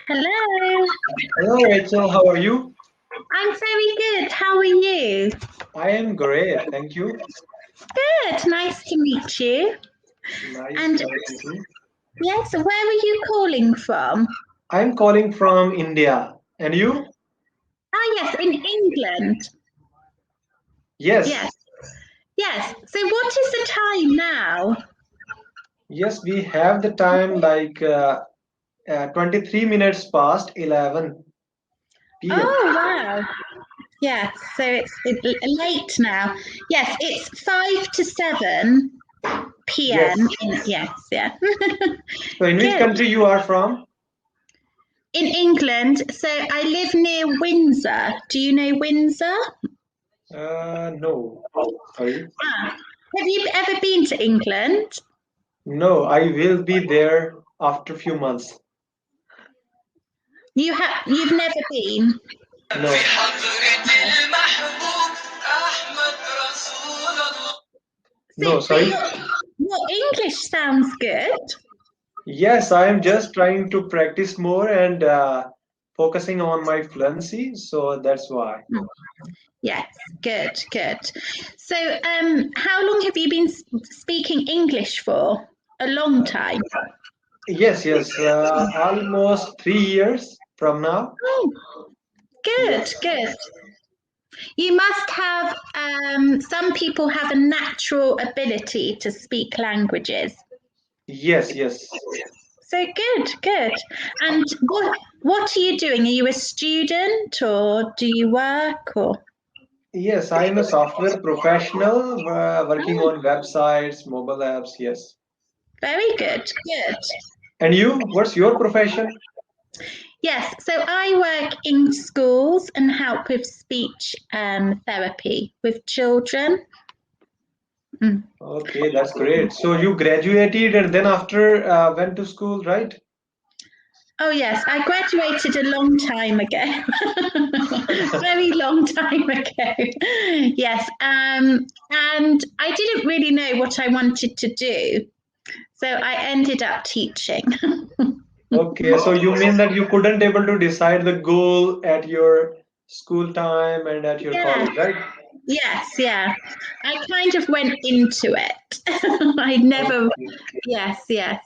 Hello. Hello, Rachel. How are you? I'm very good. How are you? I am great. Thank you. Good. Nice to meet you. Nice And talking to you. yes, where are you calling from? I'm calling from India. And you? Ah, yes, in England. Yes. Yes. Yes. So what is the time now? Yes, we have the time like 23 minutes past 11 p.m. Oh, wow. Yes. So it's late now. Yes, it's 5 to 7 Yes. p.m. Yes, yeah. So in which Good. country you are from? In England. So I live near Windsor. Do you know Windsor? No. Sorry. Ah, have you ever been to England? No, I will be there after a few months. You've never been? No. No, So sorry. your English sounds good. Yes, I am just trying to practice more and focusing on my fluency, so that's why. Yes, good, good. So how long have you been speaking English for? A long time. Yes, almost 3 years from now. Oh, good, Yes, good. You must have, some people have a natural ability to speak languages. yes. So good, good. And what are you doing? Are you a student or do you work or? Yes, I am a software professional working Oh, on websites, mobile apps, yes. very good, good. And you, what's your profession? Yes, so I work in schools and help with speech therapy with children. Mm. Okay, that's great. So you graduated and then after went to school, right? Oh yes, I graduated a long time ago. Very long time ago. Yes, and I didn't really know what I wanted to do, so I ended up teaching. Okay, so you mean that you couldn't able to decide the goal at your school time and at your Yeah, college, right? yes, yeah. I kind of went into it. I never, Okay. yes, yes.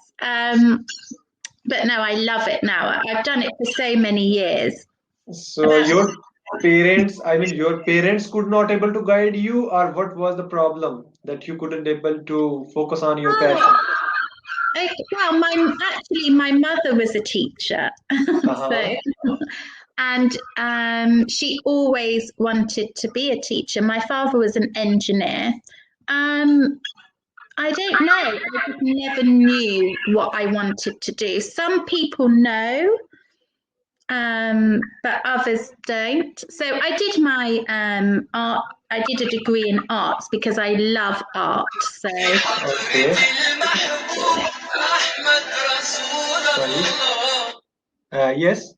But no, I love it now. I've done it for so many years. So About your parents could not able to guide you, or what was the problem that you couldn't able to focus on your passion? oh, okay, well, my mother was a teacher, Uh-huh. so and she always wanted to be a teacher. My father was an engineer. Um, I don't know. I just never knew what I wanted to do. Some people know, but others don't. So I did my art. I did a degree in arts because I love art. So Okay. Sorry. Yes.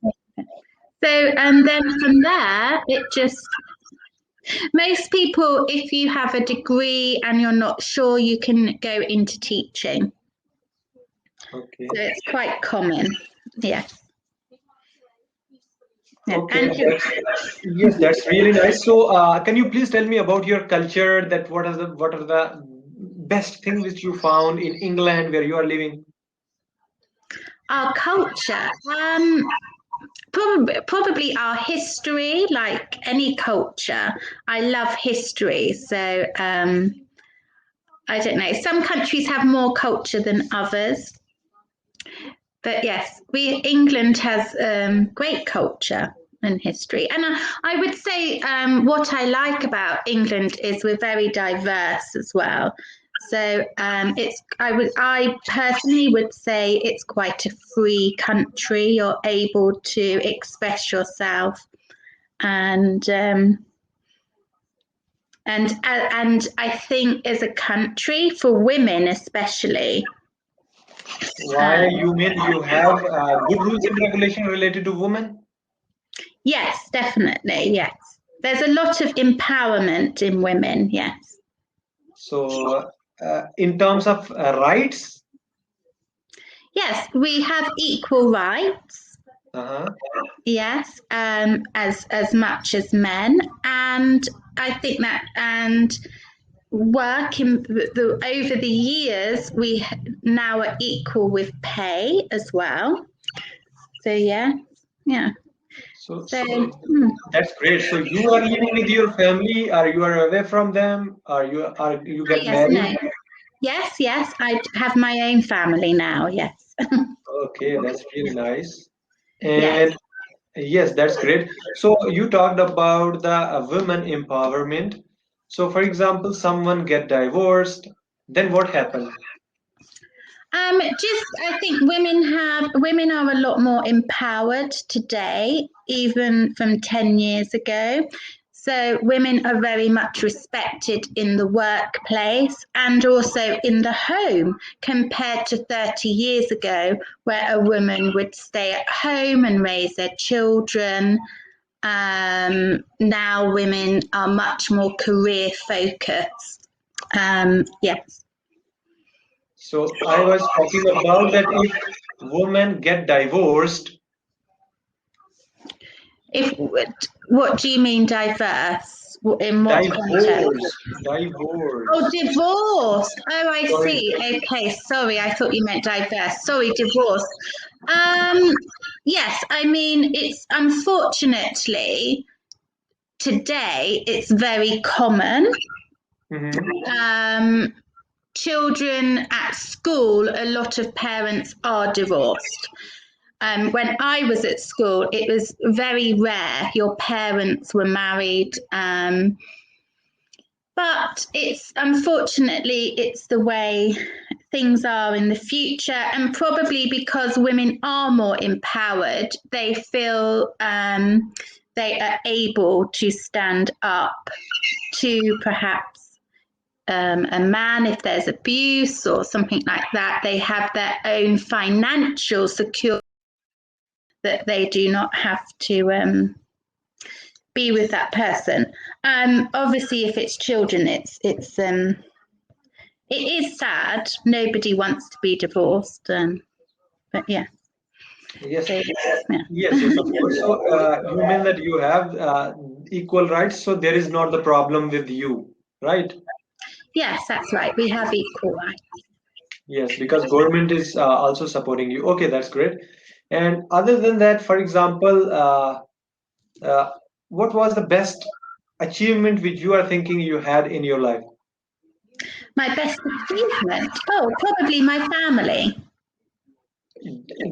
so and then from there it just most people, if you have a degree and you're not sure, you can go into teaching. Okay. So it's quite common. Yeah. Yeah. Okay. Yes, that's really nice. So, can you please tell me about your culture? That what are the best things which you found in England where you are living? Our culture, probably our history, like any culture. I love history, so I don't know. Some countries have more culture than others, but yes, England has great culture and history. And I would say what I like about England is we're very diverse as well. So I personally would say it's quite a free country. You're able to express yourself, and and I think as a country for women especially. Why you mean you have good rules and regulation related to women? Yes, definitely. Yes. There's a lot of empowerment in women. Yes. So, in terms of rights, Yes, we have equal rights. Uh-huh. Yes, as much as men, and I think that and work in over the years we now are equal with pay as well. So yeah. So So that's great. So you are living with your family, or you are away from them, or you get yes, married? no, yes, I have my own family now. Yes, Okay, that's really nice. yes. And yes, that's great. So you talked about the women empowerment. So for example, someone get divorced, then what happened? Just I think women are a lot more empowered today, even from 10 years ago. So women are very much respected in the workplace and also in the home compared to 30 years ago, where a woman would stay at home and raise their children. Now women are much more career focused. Yes. So I was talking about that if women get divorced, If what do you mean diverse? In what context? Oh, divorce. divorce. Oh, I Sorry. see. Okay, sorry. I thought you meant diverse. Sorry, divorce. Um, yes, I mean it's unfortunately today it's very common. Mm-hmm. Children at school, a lot of parents are divorced. When I was at school, it was very rare your parents were married. But it's unfortunately it's the way things are in the future, and probably because women are more empowered, they feel they are able to stand up to perhaps a man if there's abuse or something like that. They have their own financial security that they do not have to be with that person. Obviously, if it's children, it is sad. Nobody wants to be divorced, but yeah. Yes, So, yeah. yes, of course. So you mean that you have equal rights, so there is not the problem with you, right? Yes, that's right. We have equal rights. Yes, because government is also supporting you. Okay, that's great. And other than that, for example, uh, what was the best achievement which you are thinking you had in your life? My best achievement? Oh, probably my family.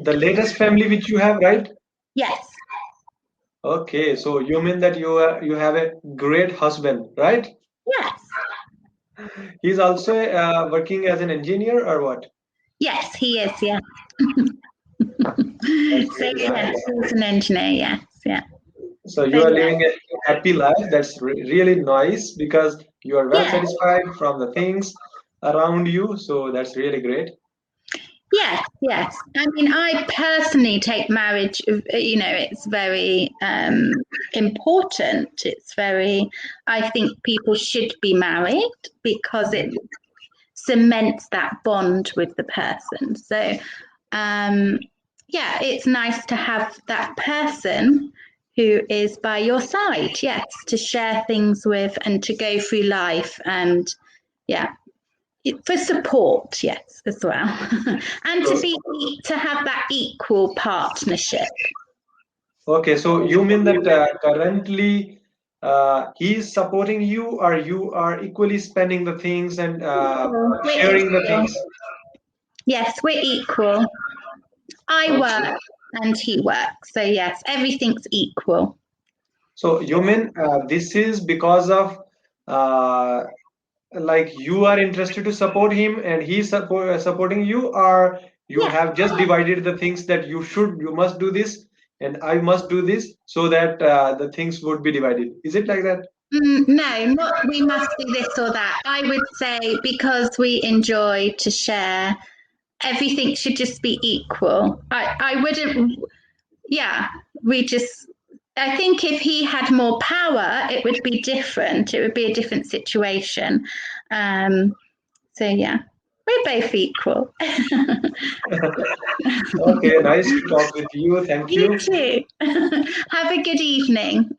The latest family which you have, right? Yes, Okay, so you mean that you have a great husband, right? yes, He's also working as an engineer or what? yes. He is. Yeah. That's So really yes, nice. he's an engineer. Yes, yeah. So So you are yeah, living a happy life. That's really nice because you are well yeah. satisfied from the things around you. So that's really great. Yes, yes. I mean, I personally take marriage, it's very important. It's very, I think people should be married because it cements that bond with the person. So, yeah, it's nice to have that person who is by your side, yes, to share things with and to go through life and, yeah, for support, yes, as well, and So to have that equal partnership. okay, so you mean that currently he is supporting you, or you are equally spending the things and We're sharing the equal. things? Yes, we're equal. I Okay. work and he works, so yes, everything's equal. So you mean this is because of uh, like you are interested to support him and he's supporting you, or you Yeah. have just divided the things that you must do this and I must do this so that the things would be divided. Is it like that? No, not we must do this or that. I would say because we enjoy to share, everything should just be equal. I wouldn't, yeah, we just, I think if he had more power, it would be different. It would be a different situation. So, yeah, We're both equal. Okay, nice to talk with you. Thank you. You too. Have a good evening.